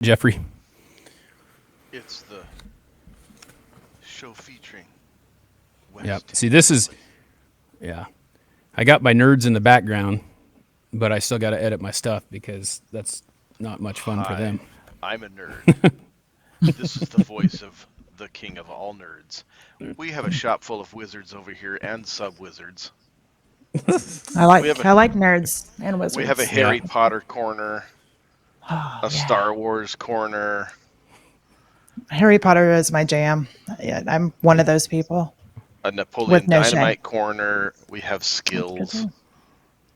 Jeffrey? It's the show featuring Yeah. West See, this is, yeah. I got my nerds in the background, but I still got to edit my stuff because that's not much fun for Hi, them. I'm a nerd. This is the voice of the king of all nerds. We have a shop full of wizards over here and sub-wizards. I We have like a I like nerds and we have a wizards. Yeah. Harry Potter corner, Oh a yeah, Star Wars corner, Harry Potter is my jam. Yeah, I'm one of those people a with Napoleon no shame. Dynamite corner. We have That's good skills. too.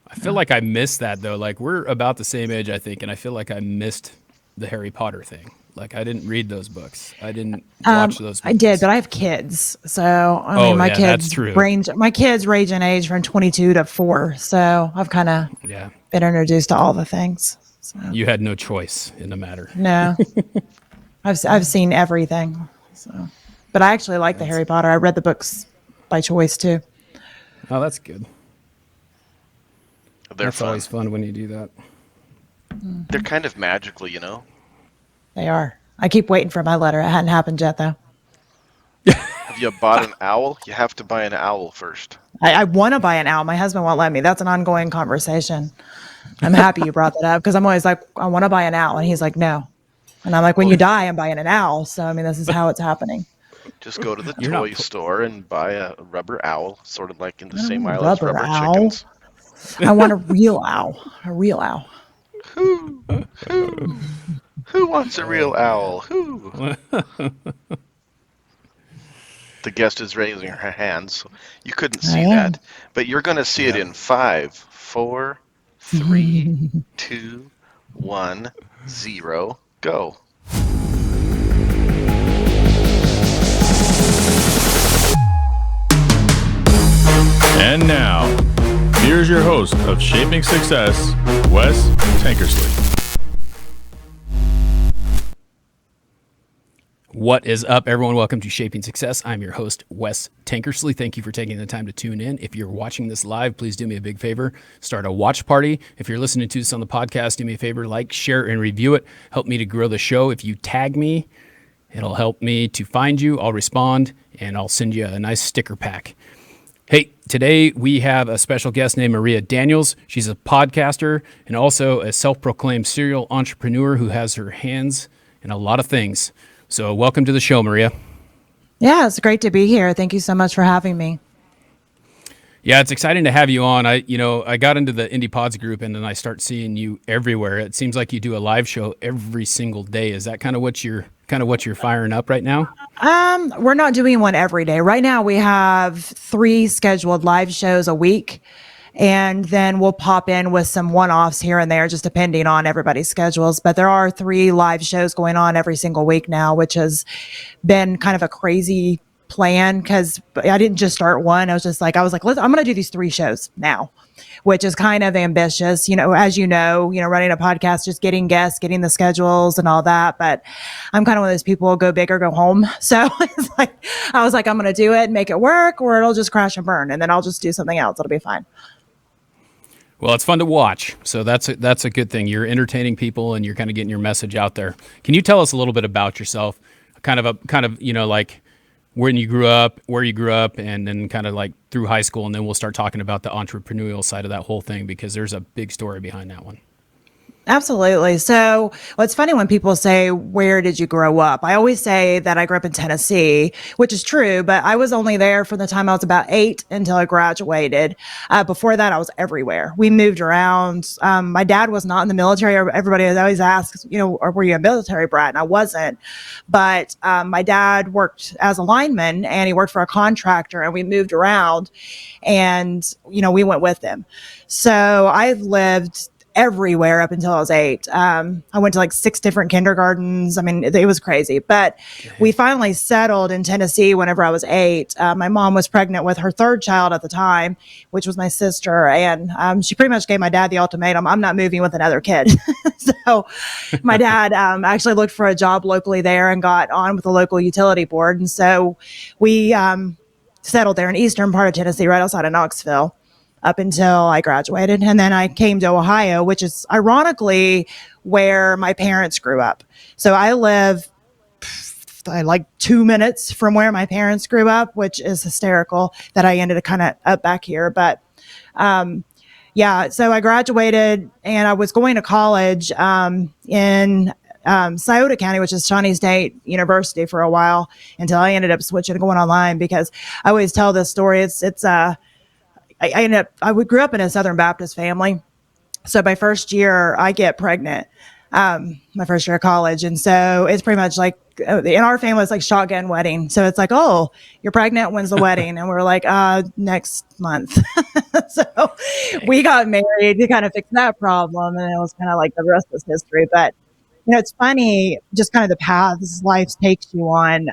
I feel like I missed that though. Like we're about the same age, I think, and I feel like I missed the Harry Potter thing. Like I didn't read those books. I didn't watch those I did, movies. but I have kids, so I mean, Oh yeah, that's true. My kids range in age from 22 to 4. So I've kind of Yeah. been introduced to all the things. So You had no choice in the matter. no, I've seen everything. So, but I actually like the That's Harry Potter. I read the books by choice too. oh, that's good. They're That's fun. always fun when you do that. They're kind of magical, you know. They are. I keep waiting for my letter. It hadn't happened yet though. Have you bought an owl? You have to buy an owl first. I want to buy an owl. My husband won't let me. That's an ongoing conversation. I'm happy you brought that up because I'm always like, I want to buy an owl. And he's like, no. And I'm like, when Well, you die, I'm buying an owl. So, I mean, this is how it's happening. just go to the You're not. toy store and buy a rubber owl, sort of like in the I don't same want a aisle as rubber rubber owl. chickens. I want a real owl. A real owl. Who? Who? Who wants a real owl? Who? The guest is raising her hands. So you couldn't I see am. that, but you're going to see it Yeah. in 5, 4, 3, 2, 1, 0, go. And now, here's your host of Shaping Success, Wes Tankersley. What is up, everyone? Welcome to Shaping Success. I'm your host, Wes Tankersley. Thank you for taking the time to tune in. If you're watching this live, please do me a big favor. Start a watch party. If you're listening to this on the podcast, do me a favor, like, share, and review it. Help me to grow the show. If you tag me, it'll help me to find you. I'll respond, and I'll send you a nice sticker pack. Hey, today we have a special guest named Maria Daniels. She's a podcaster and also a self-proclaimed serial entrepreneur who has her hands in a lot of things. So welcome to the show, Maria. Yeah, it's great to be here. Thank you so much for having me. Yeah, it's exciting to have you on. I got into the Indie Pods group and then I start seeing you everywhere. It seems like you do a live show every single day. Is that kind of what you're firing up right now? We're not doing one every day. Right now we have 3 scheduled live shows a week. And then we'll pop in with some one-offs here and there, just depending on everybody's schedules. But there are 3 live shows going on every single week now, which has been kind of a crazy plan because I didn't just start one. I was like, I'm going to do these 3 shows now, which is kind of ambitious. As running a podcast, just getting guests, getting the schedules and all that. But I'm kind of one of those people who go big or go home. So I was like, I'm going to do it and make it work, or it'll just crash and burn. And then I'll just do something else. It'll be fine. Well, it's fun to watch. So that's a good thing. You're entertaining people and you're kind of getting your message out there. Can you tell us a little bit about yourself? Like when you grew up, where you grew up, and then kind of like through high school, and then we'll start talking about the entrepreneurial side of that whole thing because there's a big story behind that one. Absolutely. So, well, it's funny when people say, where did you grow up? I always say that I grew up in Tennessee, which is true, but I was only there from the time I was about 8 until I graduated. Before that, I was everywhere. We moved around. My dad was not in the military. Everybody always asks, or were you a military brat? And I wasn't. But my dad worked as a lineman and he worked for a contractor and we moved around and, we went with him. So I've lived everywhere up until I was 8. I went to like 6 different kindergartens. I mean, it was crazy, but we finally settled in Tennessee whenever I was 8. My mom was pregnant with her 3rd child at the time, which was my sister. And she pretty much gave my dad the ultimatum, I'm not moving with another kid. So my dad actually looked for a job locally there and got on with the local utility board. And so we settled there in eastern part of Tennessee, right outside of Knoxville. up until I graduated. And then I came to Ohio, which is ironically where my parents grew up. So I live like 2 minutes from where my parents grew up, which is hysterical that I ended up kind of up back here. But yeah, so I graduated and I was going to college in Scioto County, which is Shawnee State University, for a while until I ended up switching to going online, because I always tell this story. I grew up in a Southern Baptist family. So my first year I get pregnant, my first year of college. And so it's pretty much like, in our family, it's like shotgun wedding. So it's like, oh, you're pregnant. When's the wedding? And we're like, next month. So we got married to kind of fix that problem. And it was kind of like the rest is history. But, it's funny, just kind of the paths life takes you on.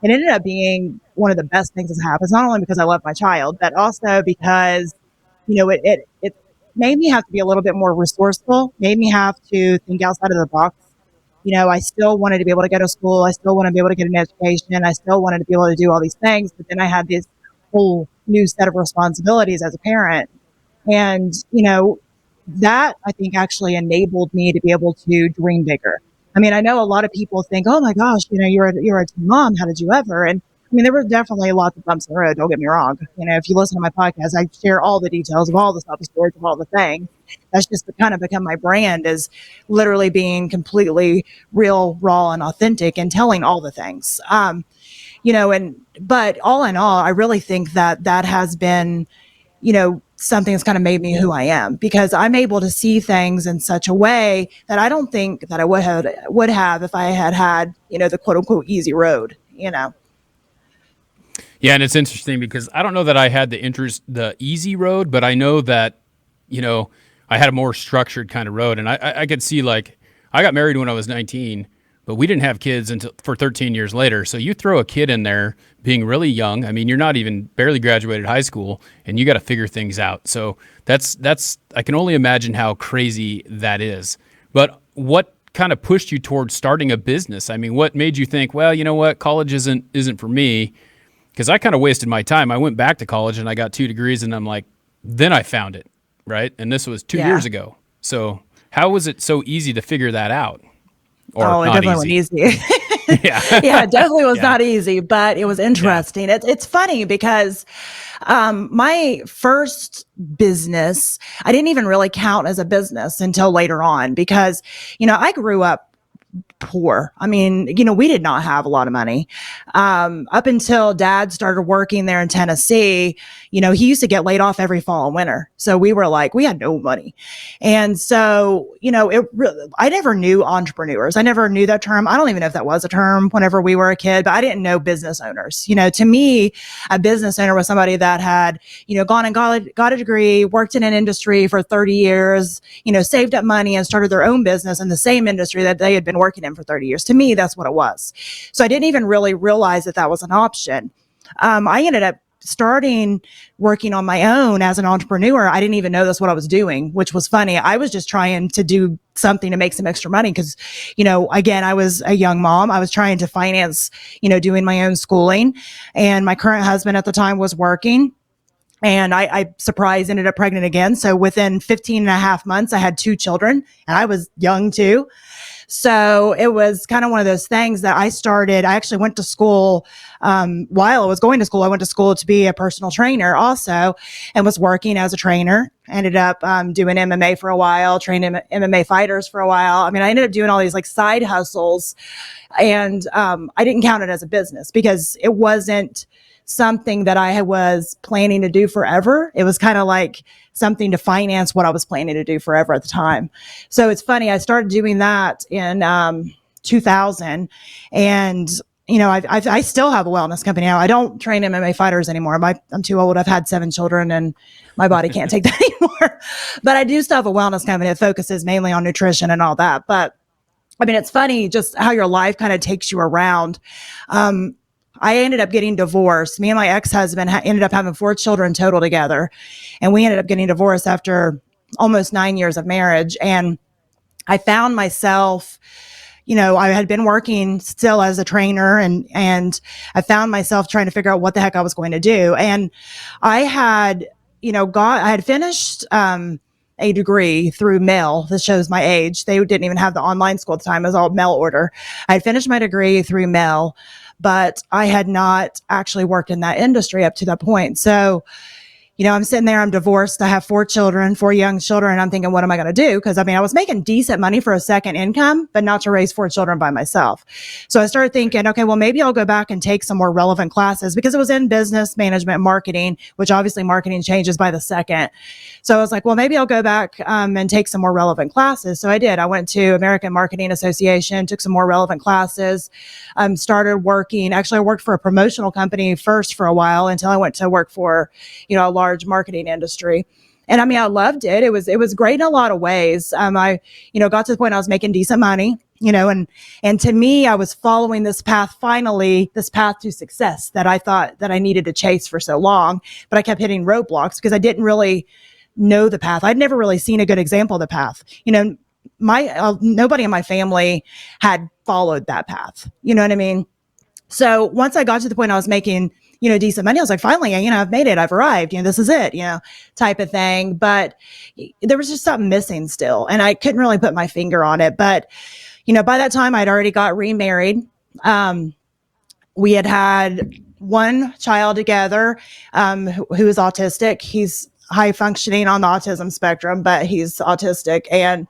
It ended up being one of the best things that's happened, not only because I love my child, but also because, it made me have to be a little bit more resourceful, made me have to think outside of the box. I still wanted to be able to go to school. I still want to be able to get an education. I still wanted to be able to do all these things. But then I had this whole new set of responsibilities as a parent. And, that I think actually enabled me to be able to dream bigger. I mean, I know a lot of people think, oh my gosh, you're a teen mom. How did you ever? And I mean, there were definitely lots of bumps in the road. Don't get me wrong. If you listen to my podcast, I share all the details of all the stuff, the stories of all the things. That's just kind of become my brand, is literally being completely real, raw, and authentic and telling all the things. But all in all, I really think that has been, something that's kind of made me who I am, because I'm able to see things in such a way that I don't think that I would have if I had, the quote unquote easy road, Yeah. And it's interesting because I don't know that I had the easy road, but I know that, I had a more structured kind of road. And I could see, like, I got married when I was 19, but we didn't have kids for 13 years later. So you throw a kid in there being really young. I mean, you're not even barely graduated high school, and you got to figure things out. So that's I can only imagine how crazy that is. But what kind of pushed you towards starting a business? I mean, what made you think, well, you know what, college isn't for me? Because I kind of wasted my time. I went back to college and I got 2 degrees, and I'm like, then I found it, right? And this was 2 years ago. So how was it so easy to figure that out? Or it definitely wasn't easy. Yeah. Yeah, it definitely was not easy, but it was interesting. Yeah. It's funny because my first business, I didn't even really count as a business until later on, because, I grew up poor. I mean, we did not have a lot of money. Up until Dad started working there in Tennessee, he used to get laid off every fall and winter. So we were like, we had no money. And so, I never knew entrepreneurs. I never knew that term. I don't even know if that was a term whenever we were a kid, but I didn't know business owners. To me, a business owner was somebody that had, gone and got a degree, worked in an industry for 30 years, saved up money and started their own business in the same industry that they had been working in for 30 years. To me, that's what it was. So I didn't even really realize that was an option. I ended up starting working on my own as an entrepreneur. I didn't even know that's what I was doing, which was funny. I was just trying to do something to make some extra money because, again, I was a young mom. I was trying to finance, doing my own schooling. And my current husband at the time was working. And I surprised ended up pregnant again. So within 15 and a half months, I had 2 children, and I was young too. So it was kind of one of those things that I actually went to school, while I was going to school, I went to school to be a personal trainer also, and was working as a trainer. Ended up, doing MMA for a while, training MMA fighters for a while. I mean, I ended up doing all these like side hustles, and, I didn't count it as a business because it wasn't something that I was planning to do forever. It was kind of like something to finance what I was planning to do forever at the time. So it's funny. I started doing that in 2000, and I still have a wellness company now. I don't train MMA fighters anymore. I'm too old. I've had 7 children, and my body can't take that anymore. But I do still have a wellness company that focuses mainly on nutrition and all that. But I mean, it's funny just how your life kind of takes you around. I ended up getting divorced. Me and my ex-husband ended up having 4 children total together. And we ended up getting divorced after almost 9 years of marriage. And I found myself, I had been working still as a trainer, and I found myself trying to figure out what the heck I was going to do. And I had I had finished a degree through mail. This shows my age. They didn't even have the online school at the time. It was all mail order. I had finished my degree through mail, but I had not actually worked in that industry up to that point. So, I'm sitting there, I'm divorced. I have 4 young children. And I'm thinking, what am I going to do? Because I was making decent money for a second income, but not to raise 4 children by myself. So I started thinking, okay, well, maybe I'll go back and take some more relevant classes because it was in business management, marketing, which obviously marketing changes by the second. So I was like, well, maybe I'll go back and take some more relevant classes. So I did. I went to American Marketing Association, took some more relevant classes, started working. Actually, I worked for a promotional company first for a while until I went to work for, a large marketing industry. And I loved it. It was great in a lot of ways. I got to the point I was making decent money, and to me, I was following this path to success that I thought that I needed to chase for so long, but I kept hitting roadblocks because I didn't really know the path. I'd never really seen a good example of the path. Nobody in my family had followed that path. You know what I mean? So once I got to the point I was making, decent money, I was like, finally, I've made it. I've arrived. This is it, type of thing. But there was just something missing still. And I couldn't really put my finger on it. But, by that time I'd already got remarried. We had 1 child together, who is autistic. He's high functioning on the autism spectrum, but he's autistic. And,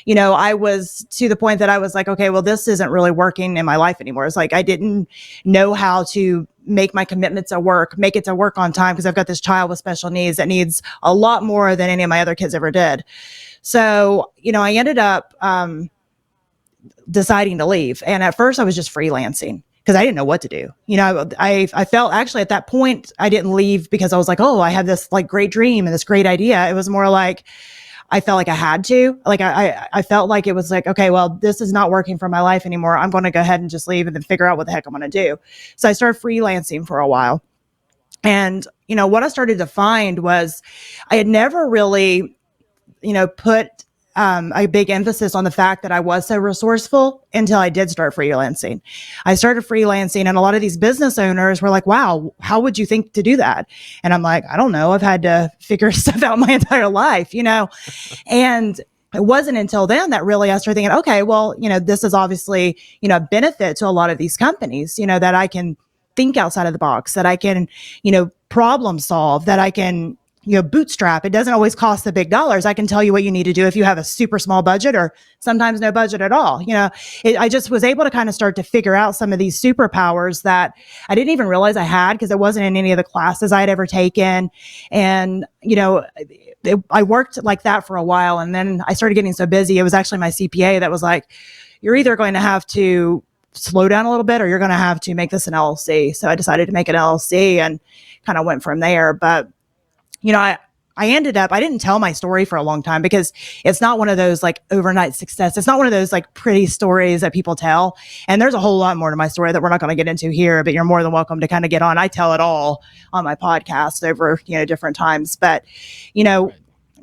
I was to the point that I was like, okay, well, this isn't really working in my life anymore. It's like, I didn't know how to make my commitments at work, make it to work on time, because I've got this child with special needs that needs a lot more than any of my other kids ever did. So, I ended up, deciding to leave. And at first I was just freelancing because I didn't know what to do. I felt actually at that point, I didn't leave because I was like, oh, I have this like great dream and this great idea. It was more like, I felt like I had to, like, I felt like it was like, okay, well, this is not working for my life anymore. I'm going to go ahead and just leave and then figure out what the heck I'm going to do. So I started freelancing for a while. And, what I started to find was I had never really, put a big emphasis on the fact that I was so resourceful until I did start freelancing. I started freelancing, and a lot of these business owners were like, wow, how would you think to do that? And I'm like, I don't know. I've had to figure stuff out my entire life, and it wasn't until then that really I started thinking, okay, well, this is obviously, a benefit to a lot of these companies, that I can think outside of the box, that I can, problem solve, that I can, bootstrap. It doesn't always cost the big dollars. I can tell you what you need to do if you have a super small budget or sometimes no budget at all. I just was able to kind of start to figure out some of these superpowers that I didn't even realize I had because it wasn't in any of the classes I had ever taken. And, I worked like that for a while. And then I started getting so busy. It was actually my CPA that was like, you're either going to have to slow down a little bit or you're going to have to make this an LLC. So I decided to make an LLC and kind of went from there. But I ended up, I didn't tell my story for a long time because it's not one of those like overnight success. It's not one of those like pretty stories that people tell. And there's a whole lot more to my story that we're not going to get into here, but you're more than welcome to kind of get on. I tell it all on my podcast over, different times, but,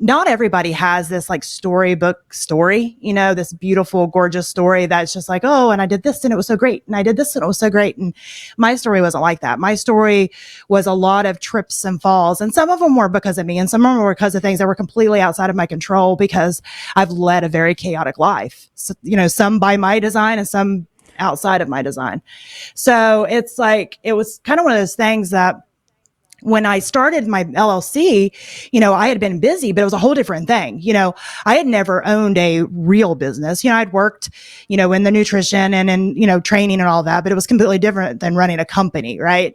not everybody has this like storybook story, this beautiful, gorgeous story that's just like, oh, and I did this and it was so great. And I did this and it was so great. And my story wasn't like that. My story was a lot of trips and falls. And some of them were because of me. And some of them were because of things that were completely outside of my control because I've led a very chaotic life. So, some by my design and some outside of my design. So it's like, it was kind of one of those things that when I started my LLC, I had been busy, but it was a whole different thing. I had never owned a real business. I'd worked, in the nutrition and in, training and all that, but it was completely different than running a company. Right.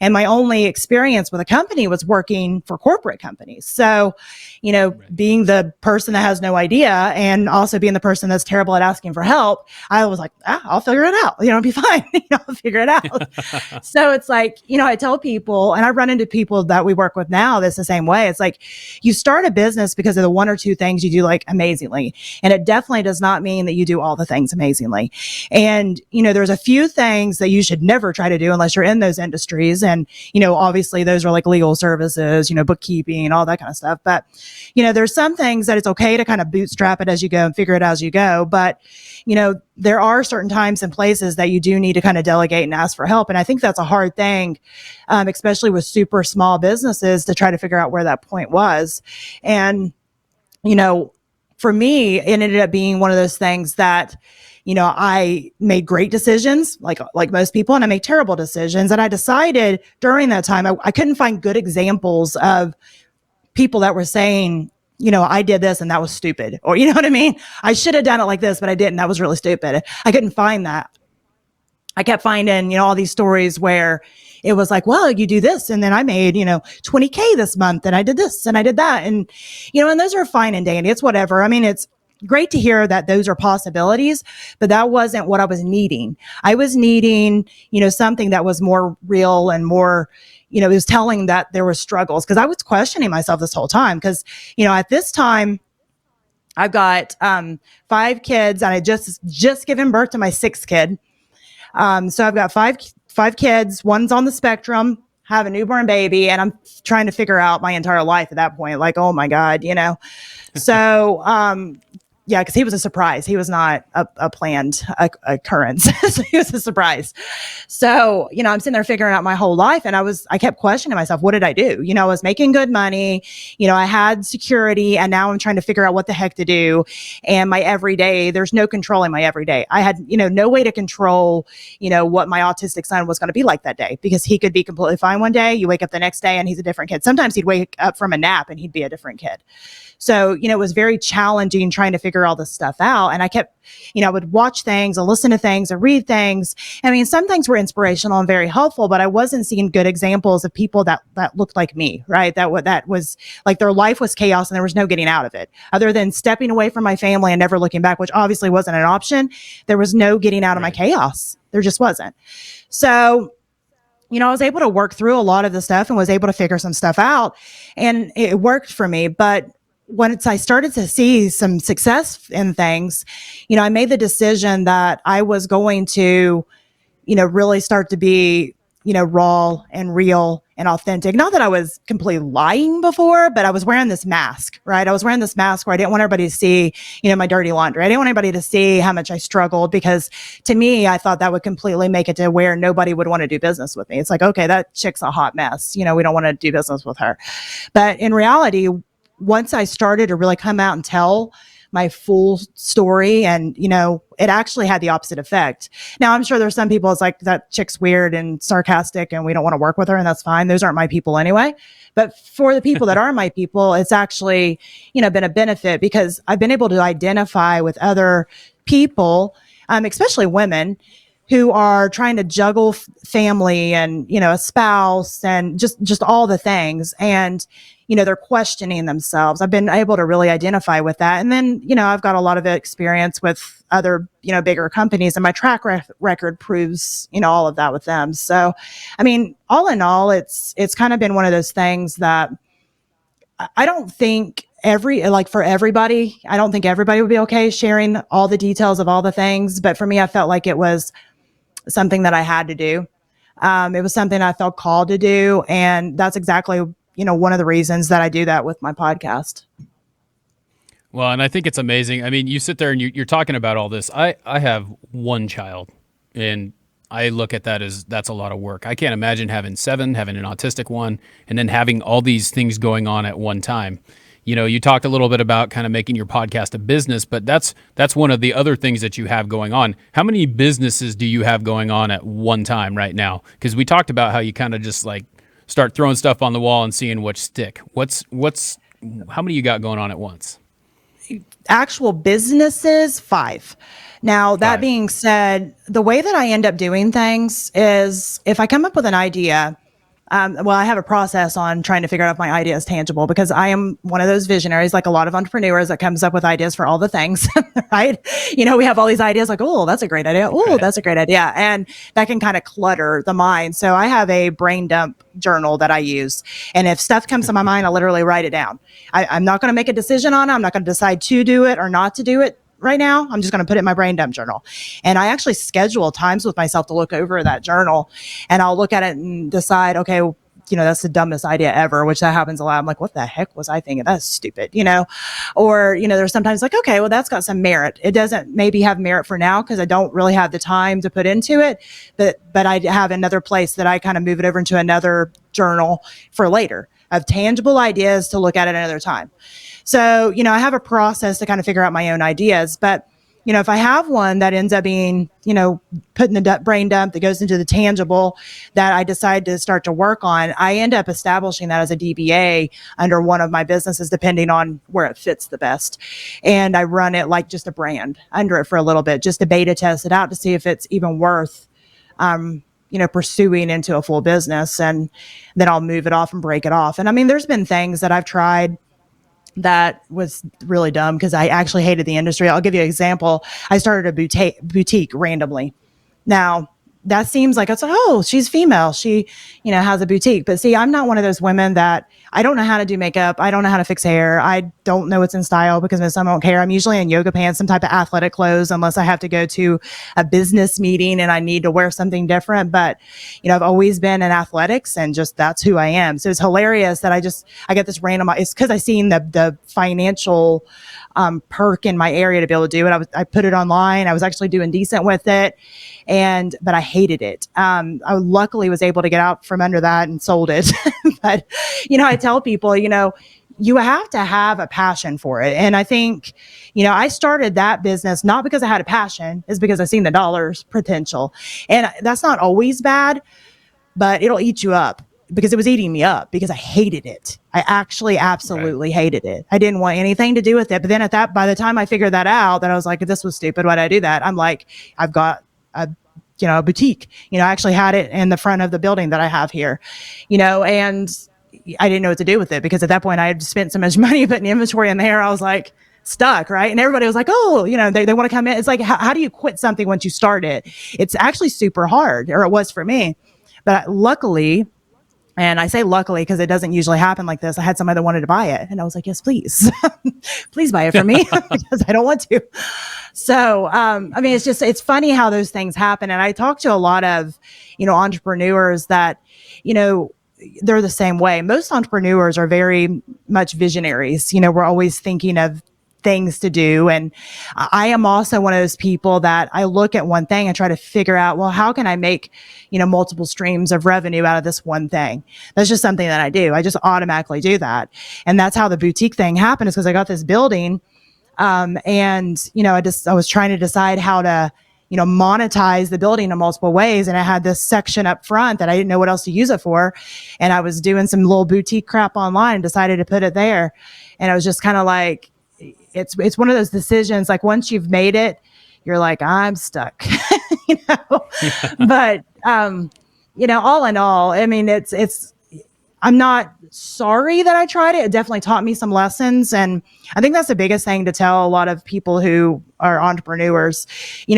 And my only experience with a company was working for corporate companies. So, being the person that has no idea and also being the person that's terrible at asking for help, I was like, I'll figure it out. It'll be fine. I'll figure it out. So it's like, I tell people, and I run into people that we work with now, that's the same way. It's like you start a business because of the 1 or 2 things you do like amazingly. And it definitely does not mean that you do all the things amazingly. And, there's a few things that you should never try to do unless you're in those industries. And, obviously those are like legal services, bookkeeping, all that kind of stuff. But, there's some things that it's okay to kind of bootstrap it as you go and figure it out as you go. But, there are certain times and places that you do need to kind of delegate and ask for help. And I think that's a hard thing, especially with super small businesses, to try to figure out where that point was. And, for me, it ended up being one of those things that, I made great decisions like most people, and I make terrible decisions. And I decided during that time, I couldn't find good examples of people that were saying, I did this and that was stupid. Or, you know what I mean? I should have done it like this, but I didn't. That was really stupid. I couldn't find that. I kept finding, all these stories where it was like, well, you do this. And then I made, $20K this month, and I did this and I did that. And, and those are fine and dandy. It's whatever. I mean, it's great to hear that those are possibilities, but that wasn't what I was needing. I was needing, something that was more real and more, it was telling that there were struggles, because I was questioning myself this whole time. Because, at this time, I've got 5 kids, and I just given birth to my 6th kid. So I've got five kids. One's on the spectrum, have a newborn baby, and I'm trying to figure out my entire life at that point. Like, oh my God, So, yeah, because he was a surprise. He was not a planned occurrence. So he was a surprise. So, I'm sitting there figuring out my whole life, and I kept questioning myself, what did I do? I was making good money, I had security, and now I'm trying to figure out what the heck to do. And my everyday, there's no controlling my everyday. I had, no way to control, what my autistic son was going to be like that day, because he could be completely fine one day. You wake up the next day and he's a different kid. Sometimes he'd wake up from a nap and he'd be a different kid. So, it was very challenging trying to figure all this stuff out. And I kept, I would watch things and listen to things and read things. I mean, some things were inspirational and very helpful, but I wasn't seeing good examples of people that looked like me, right? That was like their life was chaos and there was no getting out of it. Other than stepping away from my family and never looking back, which obviously wasn't an option, there was no getting out of my chaos. There just wasn't. So, I was able to work through a lot of the stuff and was able to figure some stuff out, and it worked for me. But once I started to see some success in things, I made the decision that I was going to, really start to be, raw and real and authentic. Not that I was completely lying before, but I was wearing this mask, right? I was wearing this mask where I didn't want everybody to see, my dirty laundry. I didn't want anybody to see how much I struggled, because to me, I thought that would completely make it to where nobody would want to do business with me. It's like, okay, that chick's a hot mess. We don't want to do business with her. But in reality, once I started to really come out and tell my full story, and, it actually had the opposite effect. Now, I'm sure there's some people, it's like, that chick's weird and sarcastic and we don't want to work with her, and that's fine. Those aren't my people anyway. But for the people that are my people, it's actually, been a benefit, because I've been able to identify with other people, especially women, who are trying to juggle family and, a spouse and just all the things. And, they're questioning themselves. I've been able to really identify with that. And then, I've got a lot of experience with other, bigger companies, and my track record proves, all of that with them. So, I mean, all in all, it's kind of been one of those things that I don't think for everybody, I don't think everybody would be okay sharing all the details of all the things. But for me, I felt like it was something that I had to do. It was something I felt called to do. And that's exactly, one of the reasons that I do that with my podcast. Well, and I think it's amazing. I mean, you sit there and you're talking about all this. I have one child, and I look at that as that's a lot of work. I can't imagine having 7, having an autistic one, and then having all these things going on at one time. You talked a little bit about kind of making your podcast a business, but that's one of the other things that you have going on. How many businesses do you have going on at one time right now? Because we talked about how you kind of just like start throwing stuff on the wall and seeing what stick. How many you got going on at once? Actual businesses, 5. Now, that being said, the way that I end up doing things is if I come up with an idea, I have a process on trying to figure out if my idea is tangible, because I am one of those visionaries, like a lot of entrepreneurs, that comes up with ideas for all the things, right? We have all these ideas like, oh, that's a great idea. Oh, that's a great idea. And that can kind of clutter the mind. So I have a brain dump journal that I use. And if stuff comes to my mind, I literally write it down. I'm not going to make a decision on it. I'm not going to decide to do it or not to do it right now. I'm just going to put it in my brain dump journal. And I actually schedule times with myself to look over that journal, and I'll look at it and decide, okay, that's the dumbest idea ever, which that happens a lot. I'm like, what the heck was I thinking? That's stupid, or, there's sometimes like, okay, well, that's got some merit. It doesn't maybe have merit for now because I don't really have the time to put into it, but I have another place that I kind of move it over into another journal for later of tangible ideas to look at at another time. So, I have a process to kind of figure out my own ideas, but if I have one that ends up being, put in the brain dump that goes into the tangible that I decide to start to work on, I end up establishing that as a DBA under one of my businesses, depending on where it fits the best. And I run it like just a brand under it for a little bit, just to beta test it out to see if it's even worth, pursuing into a full business. And then I'll move it off and break it off. And I mean, there's been things that I've tried that was really dumb because I actually hated the industry. I'll give you an example. I started a boutique randomly. Now, that seems like, it's like, oh, she's female. She, has a boutique. But see, I'm not one of those women that I don't know how to do makeup. I don't know how to fix hair. I don't know what's in style because most of them don't care. I'm usually in yoga pants, some type of athletic clothes, unless I have to go to a business meeting and I need to wear something different. But, I've always been in athletics and just that's who I am. So it's hilarious that I get this random, it's because I seen the financial perk in my area to be able to do it. I put it online. I was actually doing decent with it. But I hated it. I luckily was able to get out from under that and sold it. But, I tell people, you have to have a passion for it. And I think, I started that business, not because I had a passion, is because I seen the dollars potential. And that's not always bad, but it'll eat you up because it was eating me up because I hated it. I actually absolutely hated it. I didn't want anything to do with it. But then by the time I figured that out, that I was like, this was stupid. Why did I do that? I'm like, I've got a boutique, I actually had it in the front of the building that I have here, and I didn't know what to do with it because at that point I had spent so much money putting inventory in there. I was like stuck. Right. And everybody was like, oh, they want to come in. It's like, how do you quit something once you start it? It's actually super hard, or it was for me. But luckily, and I say luckily because it doesn't usually happen like this, I had somebody that wanted to buy it. And I was like, yes, please. Please buy it for me because I don't want to. So, it's funny how those things happen. And I talk to a lot of, entrepreneurs that, they're the same way. Most entrepreneurs are very much visionaries. We're always thinking of things to do. And I am also one of those people that I look at one thing and try to figure out, well, how can I make, multiple streams of revenue out of this one thing? That's just something that I do. I just automatically do that. And that's how the boutique thing happened, is because I got this building. I was trying to decide how to, monetize the building in multiple ways. And I had this section up front that I didn't know what else to use it for. And I was doing some little boutique crap online and decided to put it there. And I was just kind of like, it's one of those decisions, like once you've made it, you're like, I'm stuck, but, all in all, I mean, I'm not sorry that I tried it. It definitely taught me some lessons. And I think that's the biggest thing to tell a lot of people who are entrepreneurs.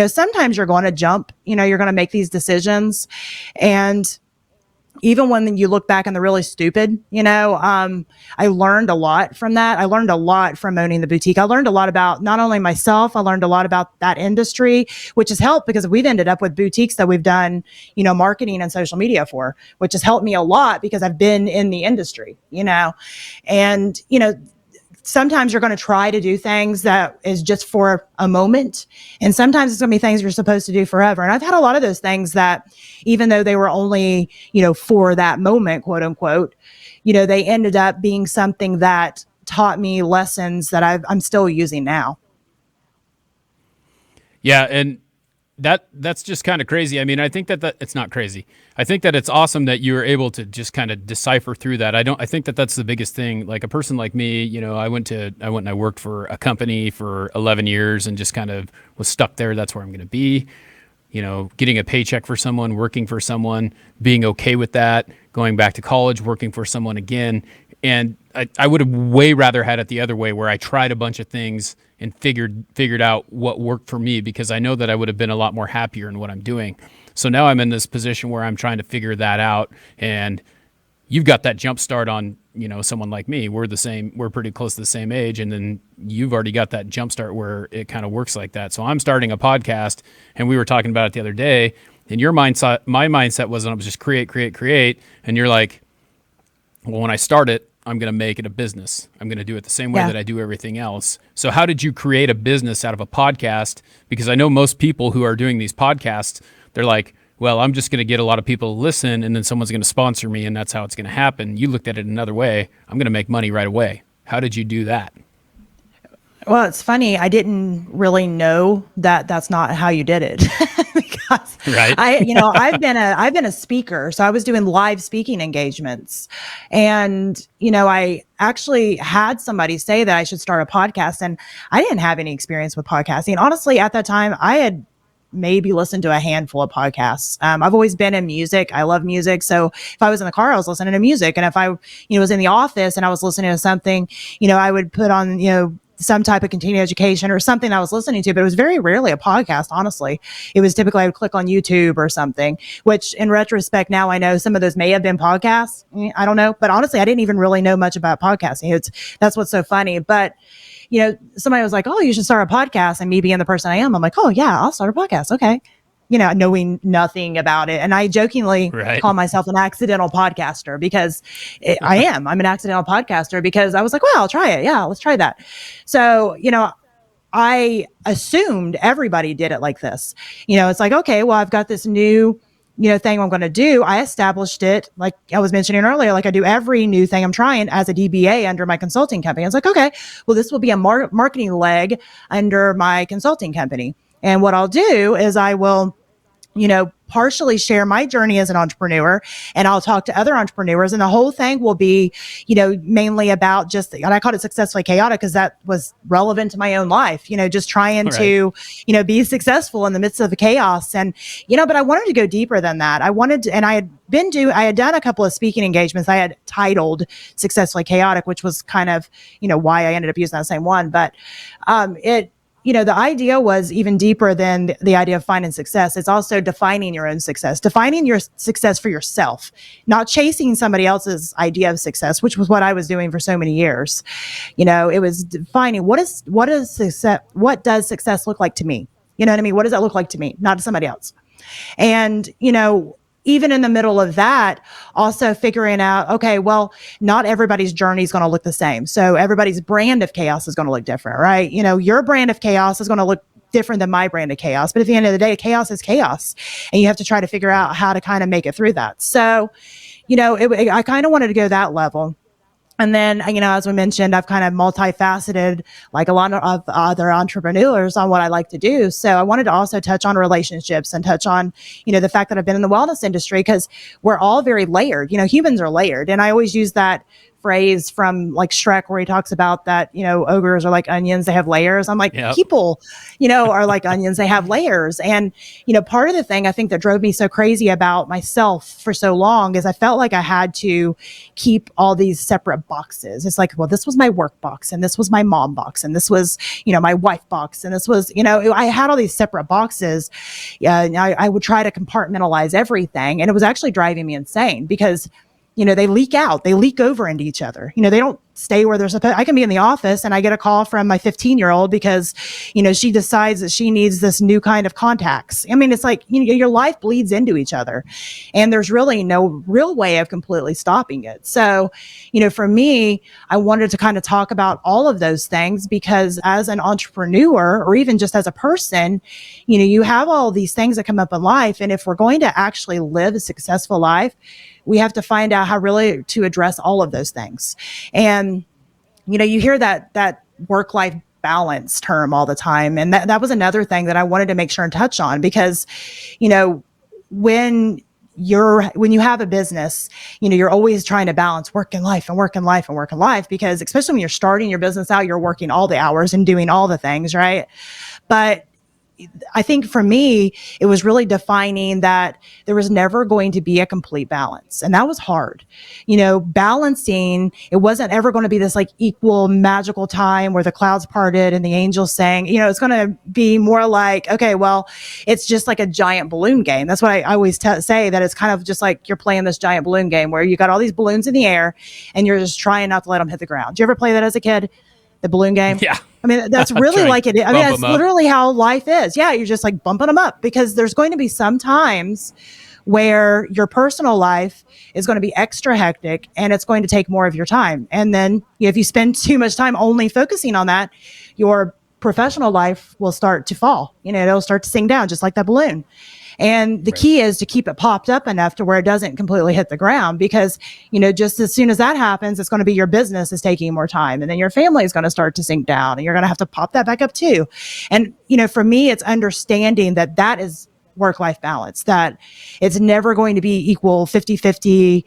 Sometimes you're going to jump, you're going to make these decisions. And even when you look back and they're really stupid, I learned a lot from that. I learned a lot from owning the boutique. I learned a lot about not only myself, I learned a lot about that industry, which has helped because we've ended up with boutiques that we've done, marketing and social media for, which has helped me a lot because I've been in the industry, and, sometimes you're going to try to do things that is just for a moment. And sometimes it's going to be things you're supposed to do forever. And I've had a lot of those things that, even though they were only, for that moment, quote unquote, they ended up being something that taught me lessons that I'm still using now. Yeah. And that's just kind of crazy. I mean, I think that it's not crazy. I think that it's awesome that you were able to just kind of decipher through that. I think that that's the biggest thing. Like a person like me, I went and I worked for a company for 11 years and just kind of was stuck there. That's where I'm going to be, getting a paycheck for someone, working for someone, being okay with that, going back to college, working for someone again. And I would have way rather had it the other way, where I tried a bunch of things and figured out what worked for me, because I know that I would have been a lot more happier in what I'm doing. So now I'm in this position where I'm trying to figure that out. And you've got that jump start on, someone like me. We're pretty close to the same age. And then you've already got that jump start where it kind of works like that. So I'm starting a podcast, and we were talking about it the other day, and my mindset was just create. And you're like, well, when I start it, I'm going to make it a business. I'm going to do it the same way Yeah. that I do everything else. So how did you create a business out of a podcast? Because I know most people who are doing these podcasts, they're like, well, I'm just going to get a lot of people to listen and then someone's going to sponsor me and that's how it's going to happen. You looked at it another way. I'm going to make money right away. How did you do that? Well, it's funny. I didn't really know that that's not how you did it because Right. I've been a speaker. So I was doing live speaking engagements and, I actually had somebody say that I should start a podcast and I didn't have any experience with podcasting. Honestly, at that time I had maybe listened to a handful of podcasts. I've always been in music. I love music. So if I was in the car, I was listening to music. And if I, was in the office and I was listening to something, I would put on, some type of continuing education or something I was listening to, but it was very rarely a podcast. Honestly, it was typically I would click on YouTube or something, which in retrospect, now I know some of those may have been podcasts. I don't know, but honestly, I didn't even really know much about podcasting. That's what's so funny. But somebody was like, "Oh, you should start a podcast." And me being the person I am, I'm like, "Oh yeah, I'll start a podcast." Okay. Knowing nothing about it. And I jokingly Right. call myself an accidental podcaster because I'm an accidental podcaster because I was like, well, I'll try it. Yeah, let's try that. So, I assumed everybody did it like this. It's like, okay, well, I've got this new, thing I'm going to do. I established it, like I was mentioning earlier, like I do every new thing I'm trying as a DBA under my consulting company. I was like, okay, well, this will be a marketing leg under my consulting company. And what I'll do is I will, partially share my journey as an entrepreneur and I'll talk to other entrepreneurs and the whole thing will be, mainly about just, and I called it Successfully Chaotic because that was relevant to my own life, just trying to, be successful in the midst of the chaos. And, but I wanted to go deeper than that. And I had done a couple of speaking engagements I had titled Successfully Chaotic, which was kind of, why I ended up using that same one. But, the idea was even deeper than the idea of finding success. It's also defining your own success, defining your success for yourself, not chasing somebody else's idea of success, which was what I was doing for so many years. It was defining what does success look like to me? You know what I mean? What does that look like to me, not to somebody else? And, even in the middle of that, also figuring out, okay, well, not everybody's journey is going to look the same. So everybody's brand of chaos is going to look different, right? Your brand of chaos is going to look different than my brand of chaos. But at the end of the day, chaos is chaos. And you have to try to figure out how to kind of make it through that. So, I kind of wanted to go that level. And then, as we mentioned, I've kind of multifaceted like a lot of other entrepreneurs on what I like to do. So I wanted to also touch on relationships and touch on, the fact that I've been in the wellness industry because we're all very layered. Humans are layered. And I always use that phrase from like Shrek where he talks about that, ogres are like onions, they have layers. I'm like, Yep. People, are like onions, they have layers. And, part of the thing I think that drove me so crazy about myself for so long is I felt like I had to keep all these separate boxes. It's like, well, this was my work box and this was my mom box and this was, my wife box. And this was, I had all these separate boxes. And I would try to compartmentalize everything. And it was actually driving me insane because they leak out, they leak over into each other. They don't stay where they're supposed. I can be in the office and I get a call from my 15-year-old because, she decides that she needs this new kind of contacts. I mean, it's like, your life bleeds into each other and there's really no real way of completely stopping it. So, for me, I wanted to kind of talk about all of those things because as an entrepreneur or even just as a person, you have all these things that come up in life. And if we're going to actually live a successful life, we have to find out how really to address all of those things. And, you hear that work-life balance term all the time. And that was another thing that I wanted to make sure and touch on because, when you have a business, you're always trying to balance work and life and work and life and work and life because especially when you're starting your business out, you're working all the hours and doing all the things, right? But I think for me, it was really defining that there was never going to be a complete balance. And that was hard. Balancing, it wasn't ever going to be this like equal magical time where the clouds parted and the angels sang. It's going to be more like, okay, well, it's just like a giant balloon game. That's what I always say, that it's kind of just like you're playing this giant balloon game where you got all these balloons in the air and you're just trying not to let them hit the ground. Did you ever play that as a kid? The balloon game? Yeah. I mean, that's really Trying like it. I bump mean, that's 'em up. literally how life is. Yeah, you're just like bumping them up because there's going to be some times where your personal life is going to be extra hectic and it's going to take more of your time. And then if you spend too much time only focusing on that, your professional life will start to fall. It'll start to sink down just like that balloon. And the key is to keep it popped up enough to where it doesn't completely hit the ground because, just as soon as that happens, it's going to be your business is taking more time. And then your family is going to start to sink down and you're going to have to pop that back up too. And, for me, it's understanding that is work-life balance, that it's never going to be equal 50-50,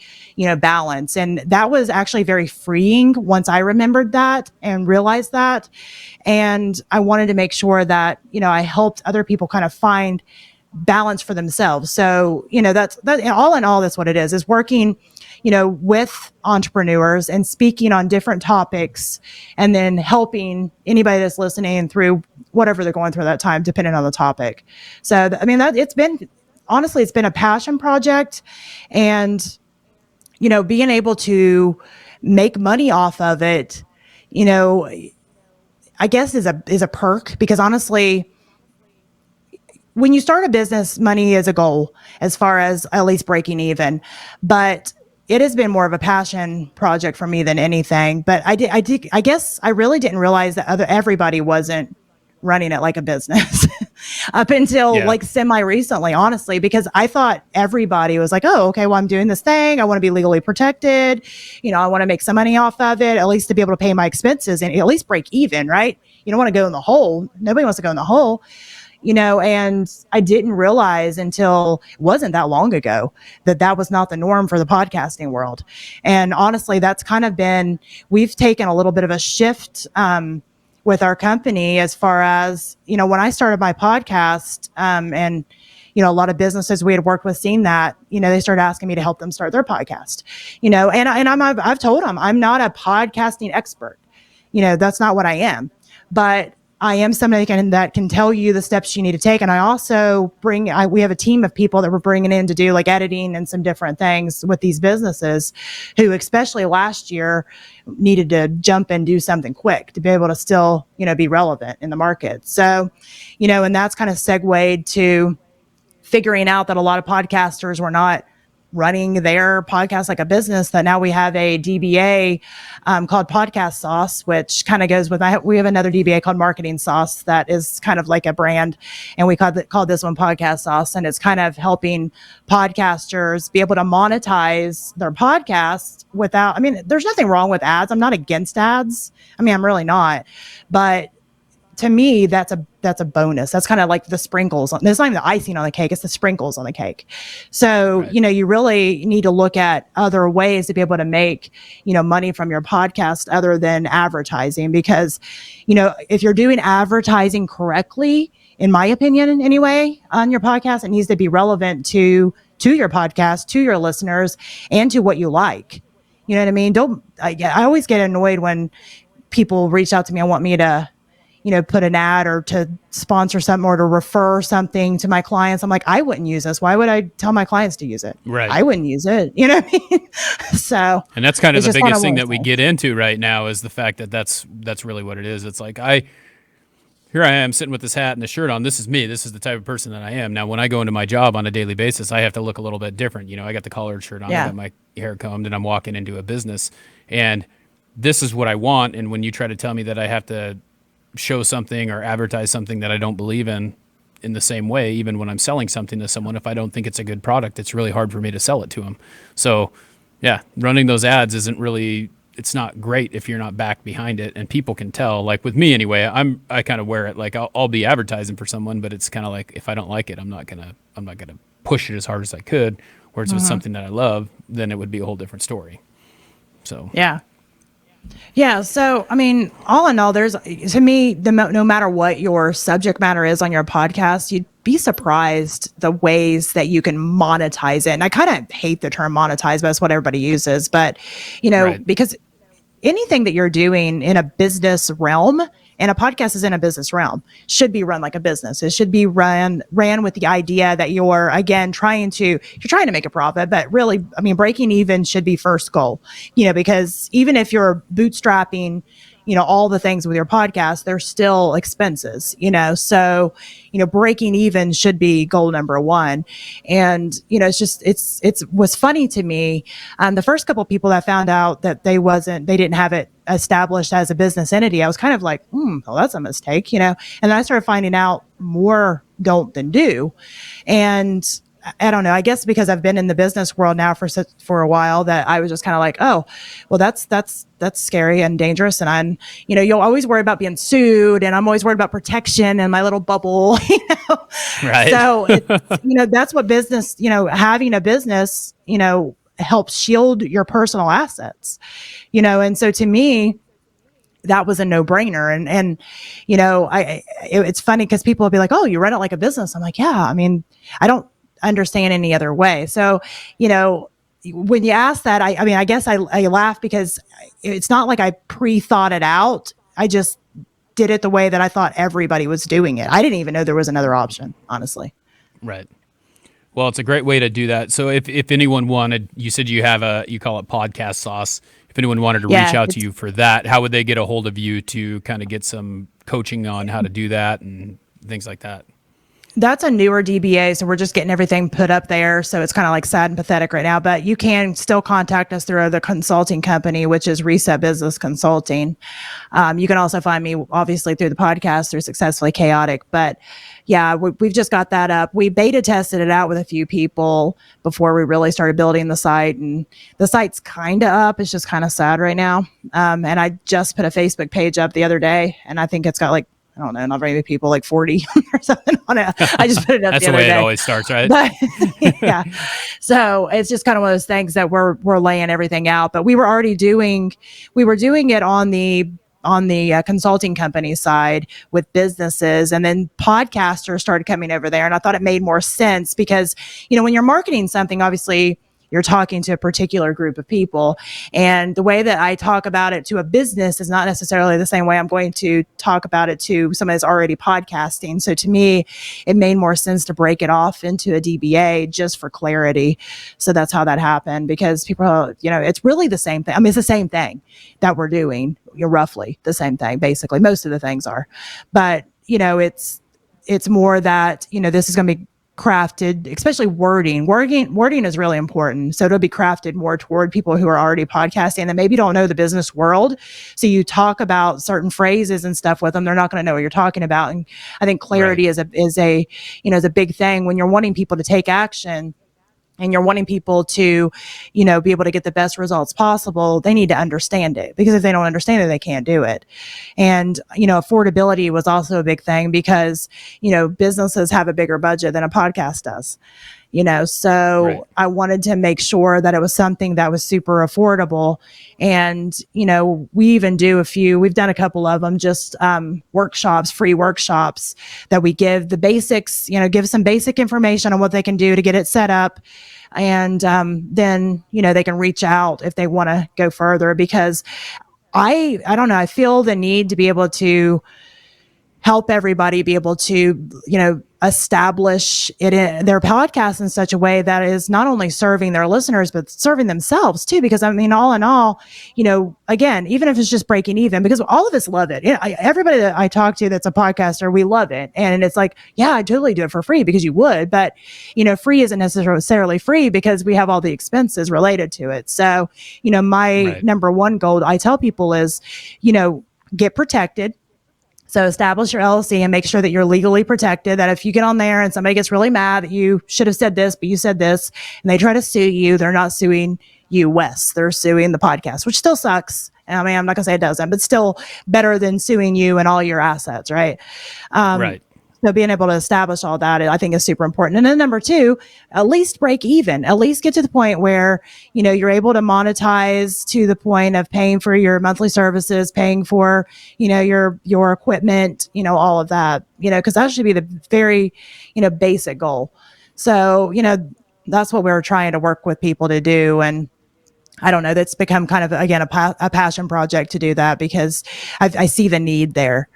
balance. And that was actually very freeing once I remembered that and realized that. And I wanted to make sure that, I helped other people kind of find balance for themselves. So, that all in all, that's what it is working, with entrepreneurs and speaking on different topics and then helping anybody that's listening through whatever they're going through at that time, depending on the topic. So, it's been a passion project and, being able to make money off of it, I guess is a perk because honestly, when you start a business, money is a goal as far as at least breaking even, but it has been more of a passion project for me than anything. But I guess I really didn't realize that everybody wasn't running it like a business up until like semi recently, honestly, because I thought everybody was like, oh, okay, well, I'm doing this thing. I want to be legally protected. I want to make some money off of it, at least to be able to pay my expenses and at least break even, right? You don't want to go in the hole. Nobody wants to go in the hole. And I didn't realize until it wasn't that long ago that was not the norm for the podcasting world. And honestly, that's kind of we've taken a little bit of a shift with our company as far as, when I started my podcast and, a lot of businesses we had worked with seen that, they started asking me to help them start their podcast, and I've told them I'm not a podcasting expert. That's not what I am, but I am somebody that can tell you the steps you need to take. And I also we have a team of people that we're bringing in to do like editing and some different things with these businesses who, especially last year, needed to jump and do something quick to be able to still, be relevant in the market. So, and that's kind of segued to figuring out that a lot of podcasters were not running their podcast like a business, that now we have a DBA called Podcast Sauce, which kind of goes with, we have another DBA called Marketing Sauce that is kind of like a brand. And we called this one Podcast Sauce. And it's kind of helping podcasters be able to monetize their podcast without, there's nothing wrong with ads. I'm not against ads. I'm really not. But to me, that's a bonus. That's kind of like the sprinkles. It's not even the icing on the cake. It's the sprinkles on the cake. So, right. You really need to look at other ways to be able to make, money from your podcast other than advertising. Because, if you're doing advertising correctly, in my opinion, anyway, on your podcast, it needs to be relevant to your podcast, to your listeners, and to what you like. You know what I mean? I always get annoyed when people reach out to me and want me to, put an ad or to sponsor something or to refer something to my clients. I'm like, I wouldn't use this. Why would I tell my clients to use it? Right. I wouldn't use it. You know what I mean? So, and that's kind of the biggest thing that we get into right now is the fact that that's really what it is. It's like, here I am sitting with this hat and the shirt on. This is me. This is the type of person that I am. Now, when I go into my job on a daily basis, I have to look a little bit different. I got the collared shirt on, I got my hair combed, and I'm walking into a business, and this is what I want. And when you try to tell me that I have to show something or advertise something that I don't believe in the same way, even when I'm selling something to someone, if I don't think it's a good product, it's really hard for me to sell it to them. So yeah, running those ads it's not great if you're not back behind it, and people can tell. Like with me anyway, I kind of wear it like I'll be advertising for someone, but it's kind of like if I don't like it, I'm not gonna push it as hard as I could. Whereas with something that I love, then it would be a whole different story. So yeah. So, all in all, to me, no matter what your subject matter is on your podcast, you'd be surprised the ways that you can monetize it. And I kind of hate the term monetize, but that's what everybody uses. But, right. Because anything that you're doing in a business realm, and a podcast is in a business realm, should be run like a business. It should be ran with the idea that you're, again, trying to make a profit, but really, breaking even should be first goal, because even if you're bootstrapping, all the things with your podcast, they're still expenses, so, breaking even should be goal number one. And, it's was funny to me. The first couple of people that found out that they didn't have it established as a business entity, I was kind of like, well, that's a mistake, and then I started finding out more don't than do. And I don't know, I guess because I've been in the business world now for a while, that I was just kind of like, oh, well, that's scary and dangerous. And you'll always worry about being sued, and I'm always worried about protection and my little bubble, Right. So, that's what business, having a business, helps shield your personal assets, and so to me, that was a no-brainer. And it's funny because people will be like, oh, you run it like a business. I'm like, yeah, I mean, I don't understand any other way. So, when you ask that, I guess I laugh because it's not like I pre-thought it out. I just did it the way that I thought everybody was doing it. I didn't even know there was another option, honestly. Right. Well, it's a great way to do that. So if anyone wanted, you said you call it podcast sauce. If anyone wanted to reach out to you for that, how would they get a hold of you to kind of get some coaching on how to do that and things like that? That's a newer DBA, so we're just getting everything put up there. So it's kind of like sad and pathetic right now, but you can still contact us through the consulting company, which is Reset Business Consulting. You can also find me obviously through the podcast through Successfully Chaotic, but yeah, we've just got that up. We beta tested it out with a few people before we really started building the site, and the site's kind of up. It's just kind of sad right now. And I just put a Facebook page up the other day, and I think it's got like, I don't know, not very many people, like 40 or something on it. I just put it up That's the the other way day. it always starts, right? But, yeah. So it's just kind of one of those things that we're laying everything out. But we were doing it on the consulting company side with businesses, and then podcasters started coming over there. And I thought it made more sense because, when you're marketing something, obviously you're talking to a particular group of people. And the way that I talk about it to a business is not necessarily the same way I'm going to talk about it to somebody that's already podcasting. So to me, it made more sense to break it off into a DBA just for clarity. So that's how that happened, because people, it's really the same thing. I mean, it's the same thing that we're doing. You're roughly the same thing, basically. Most of the things are. But, it's more that, this is going to be crafted, especially wording is really important. So it'll be crafted more toward people who are already podcasting and maybe don't know the business world. So you talk about certain phrases and stuff with them, they're not going to know what you're talking about. And I think clarity is a big thing when you're wanting people to take action. And you're wanting people to, be able to get the best results possible. They need to understand it, because if they don't understand it, they can't do it. And, affordability was also a big thing because, businesses have a bigger budget than a podcast does. So I wanted to make sure that it was something that was super affordable. And, we've done a couple of them, just workshops, free workshops that we give the basics, give some basic information on what they can do to get it set up. And then, they can reach out if they want to go further, because I don't know, I feel the need to be able to help everybody be able to, establish it in their podcast in such a way that is not only serving their listeners, but serving themselves too. Because I mean, all in all, again, even if it's just breaking even, because all of us love it. Everybody that I talk to that's a podcaster, we love it. And it's like, yeah, I totally do it for free, because you would, but free isn't necessarily free because we have all the expenses related to it. So, my number one goal I tell people is, get protected. So establish your LLC and make sure that you're legally protected, that if you get on there and somebody gets really mad that you should have said this, but you said this, and they try to sue you, they're not suing you, Wes. They're suing the podcast, which still sucks. I mean, I'm not going to say it doesn't, but still better than suing you and all your assets, right? Right. So being able to establish all that, I think, is super important. And then number two, at least break even. At least get to the point where, you're able to monetize to the point of paying for your monthly services, paying for, your equipment, all of that, because that should be the very, basic goal. So, that's what we're trying to work with people to do. And I don't know, that's become kind of, again, a passion project to do that, because I see the need there.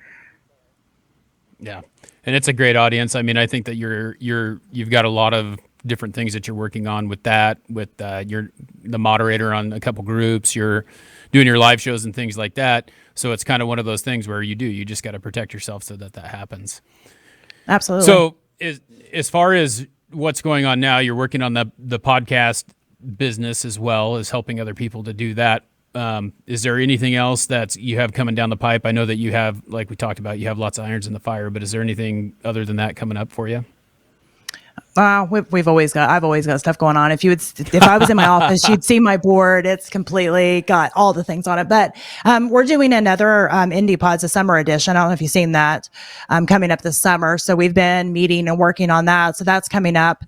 Yeah. And it's a great audience. I mean, I think that you've got a lot of different things that you're working on with that, with you're the moderator on a couple groups, you're doing your live shows and things like that. So it's kind of one of those things where you just got to protect yourself so that happens. Absolutely. So as far as what's going on now, you're working on the podcast business as well as helping other people to do that. Is there anything else that you have coming down the pipe? I know that you have, like we talked about, you have lots of irons in the fire, but is there anything other than that coming up for you? I've always got stuff going on. If I was in my office, you'd see my board. It's completely got all the things on it. But we're doing another Indie Pods, a summer edition. I don't know if you've seen that coming up this summer. So we've been meeting and working on that. So that's coming up.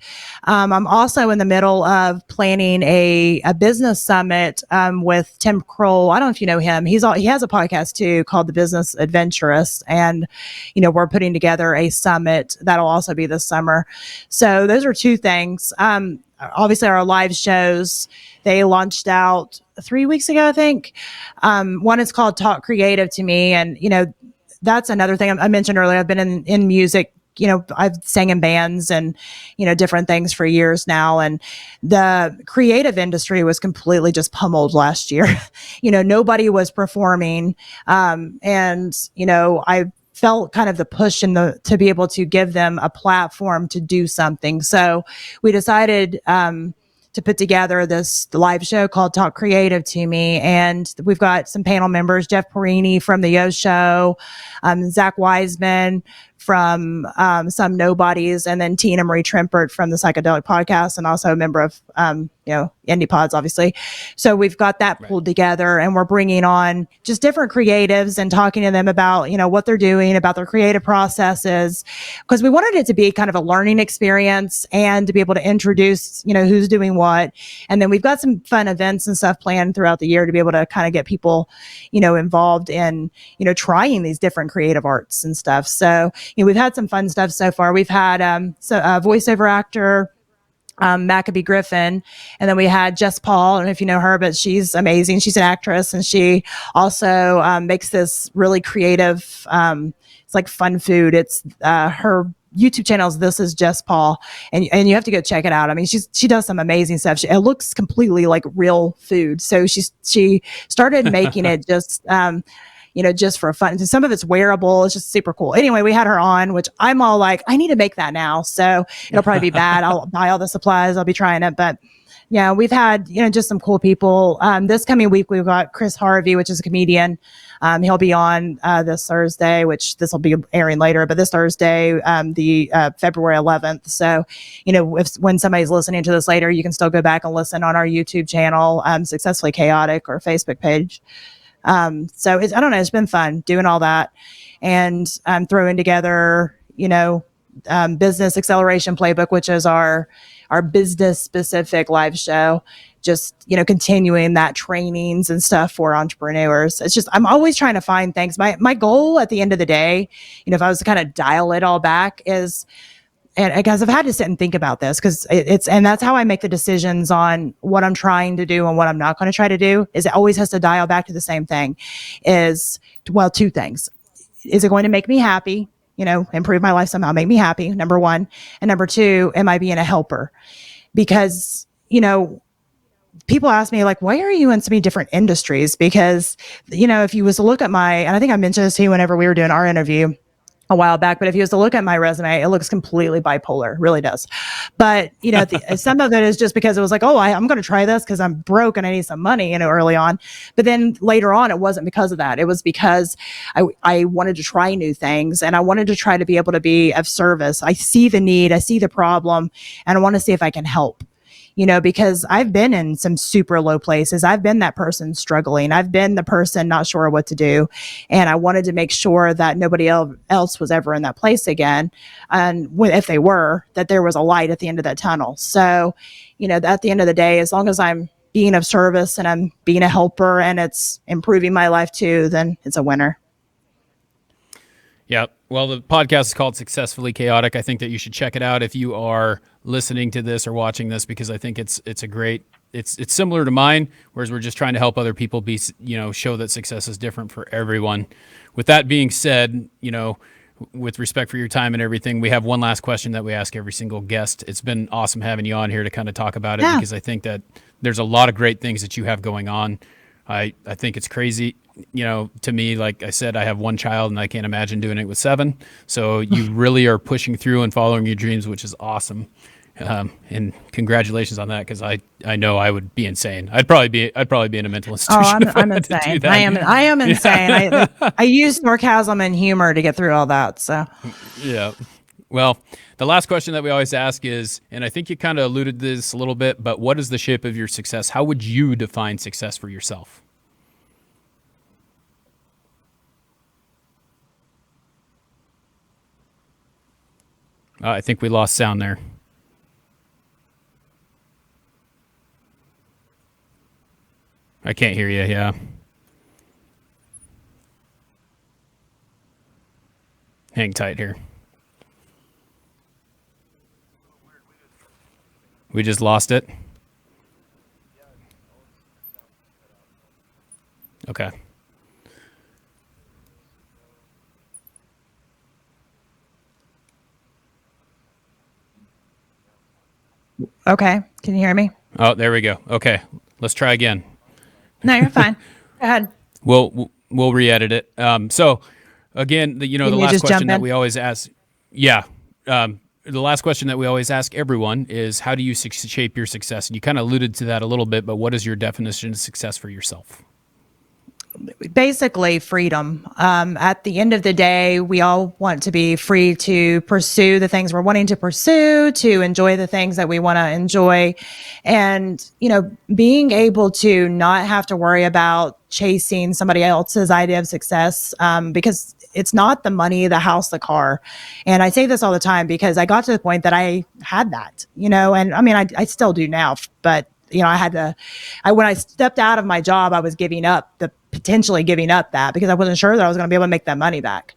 I'm also in the middle of planning a business summit with Tim Kroll. I don't know if you know him. He has a podcast too called The Business Adventurist, and we're putting together a summit that'll also be this summer. So those are two things. Obviously, our live shows, they launched out 3 weeks ago, I think. One is called Talk Creative to Me. And, that's another thing I mentioned earlier. I've been in music. I've sang in bands and, different things for years now. And the creative industry was completely just pummeled last year. Nobody was performing. I felt kind of the push to be able to give them a platform to do something. So we decided to put together this live show called Talk Creative to Me. And we've got some panel members, Jeff Perini from the Yo Show, Zach Wiseman from Some Nobodies, and then Tina Marie Trempert from the Psychedelic Podcast, and also a member of Indie Pods, obviously. So we've got that pulled together, and we're bringing on just different creatives and talking to them about what they're doing, about their creative processes, because we wanted it to be kind of a learning experience and to be able to introduce who's doing what. And then we've got some fun events and stuff planned throughout the year to be able to kind of get people involved in trying these different creative arts and stuff. So we've had some fun stuff so far. We've had a voiceover actor, Maccabee Griffin, and then we had Jess Paul. I don't know if you know her, but she's amazing. She's an actress, and she also makes this really creative, it's like fun food. It's her YouTube channel is This Is Jess Paul, and you have to go check it out. I mean, she does some amazing stuff. It looks completely like real food. So she started making it just just for fun. Some of it's wearable. It's just super cool. Anyway, we had her on, which I'm all like, I need to make that now. So it'll probably be bad. I'll buy all the supplies. I'll be trying it. But yeah, we've had, just some cool people. This coming week, we've got Chris Harvey, which is a comedian. He'll be on this Thursday, which this will be airing later, but this Thursday, the February 11th. So, when somebody's listening to this later, you can still go back and listen on our YouTube channel, Successfully Chaotic, or Facebook page. So I don't know, it's been fun doing all that, and throwing together, Business Acceleration Playbook, which is our business specific live show, just, continuing that trainings and stuff for entrepreneurs. It's just, I'm always trying to find things. My goal at the end of the day, if I was to kind of dial it all back is, and guys, I've had to sit and think about this because and that's how I make the decisions on what I'm trying to do and what I'm not going to try to do, is it always has to dial back to the same thing, two things. Is it going to make me happy? Improve my life somehow, make me happy, number one. And number two, am I being a helper? Because, people ask me, like, why are you in so many different industries? Because, if you was to look at and I think I mentioned this to you whenever we were doing our interview a while back, but if you was to look at my resume, it looks completely bipolar, it really does. But, some of it is just because it was like, I'm going to try this because I'm broke and I need some money, early on. But then later on, it wasn't because of that. It was because I wanted to try new things, and I wanted to try to be able to be of service. I see the need, I see the problem, and I want to see if I can help. Because I've been in some super low places. I've been that person struggling. I've been the person not sure what to do. And I wanted to make sure that nobody else was ever in that place again. And if they were, that there was a light at the end of that tunnel. So, at the end of the day, as long as I'm being of service and I'm being a helper and it's improving my life too, then it's a winner. Yeah. Well, the podcast is called Successfully Chaotic. I think that you should check it out if you are listening to this or watching this, because I think it's a great, it's similar to mine, whereas we're just trying to help other people show that success is different for everyone. With that being said, with respect for your time and everything, we have one last question that we ask every single guest. It's been awesome having you on here to kind of talk about it Yeah. because I think that there's a lot of great things that you have going on. I think it's crazy. To me, like I said, I have one child and I can't imagine doing it with 7. So you really are pushing through and following your dreams, which is awesome. And congratulations on that, because I know I would be insane. I'd probably be in a mental institution. Oh, I'm insane. I am insane. I use sarcasm and humor to get through all that. So Yeah. Well, the last question that we always ask is, and I think you kind of alluded to this a little bit, but what is the shape of your success? How would you define success for yourself? I think we lost sound there. I can't hear you. Yeah. Hang tight here. We just lost it. Okay. okay, can you hear me? Oh, there we go. Okay. Let's try again. No, you're fine. Go ahead. We'll re-edit it. So again, the Can you last just question jump that in? we always ask. Yeah. The last question that we always ask everyone is, how do you shape your success? And you kind of alluded to that a little bit, but what is your definition of success for yourself? Basically freedom. At the end of the day, we all want to be free to pursue the things we're wanting to pursue, to enjoy the things that we want to enjoy. And, being able to not have to worry about chasing somebody else's idea of success, because it's not the money, the house, the car. And I say this all the time because I got to the point that I had that, and I mean, I still do now, but I had to, when I stepped out of my job, I was potentially giving up that because I wasn't sure that I was going to be able to make that money back.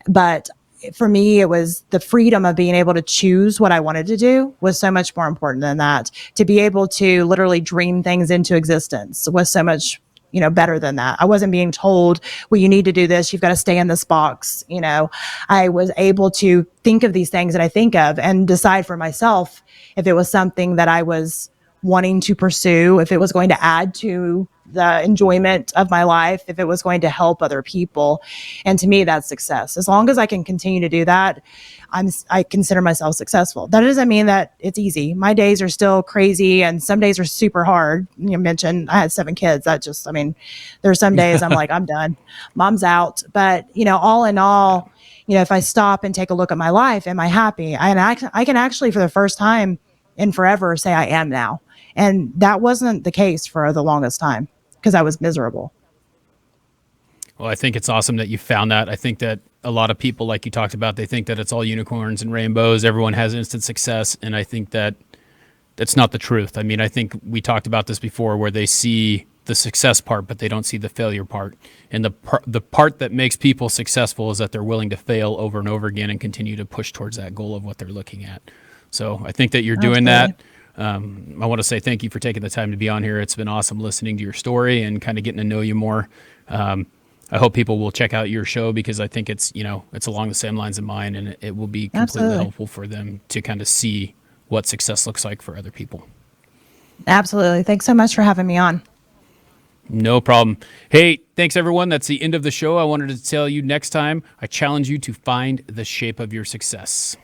But for me, it was the freedom of being able to choose what I wanted to do was so much more important than that. To be able to literally dream things into existence was so much, better than that. I wasn't being told, well, you need to do this. You've got to stay in this box. I was able to think of these things that I think of and decide for myself if it was something that I was wanting to pursue, if it was going to add to the enjoyment of my life, if it was going to help other people. And to me, that's success. As long as I can continue to do that, I consider myself successful. That doesn't mean that it's easy. My days are still crazy and some days are super hard. You mentioned I had 7 kids. There's some days I'm like, I'm done. Mom's out. But, all in all, if I stop and take a look at my life, am I happy? And I can actually, for the first time in forever, say I am now. And that wasn't the case for the longest time because I was miserable. Well, I think it's awesome that you found that. I think that a lot of people, like you talked about, they think that it's all unicorns and rainbows. Everyone has instant success. And I think that that's not the truth. I mean, I think we talked about this before where they see the success part, but they don't see the failure part. And the part that makes people successful is that they're willing to fail over and over again and continue to push towards that goal of what they're looking at. So I think that you're doing that. I want to say thank you for taking the time to be on here. It's been awesome listening to your story and kind of getting to know you more. I hope people will check out your show because I think it's along the same lines of mine, and it will be completely Absolutely. helpful for them to kind of see what success looks like for other people. Absolutely. Thanks so much for having me on. No problem. Hey, thanks everyone. That's the end of the show. I wanted to tell you next time, I challenge you to find the shape of your success.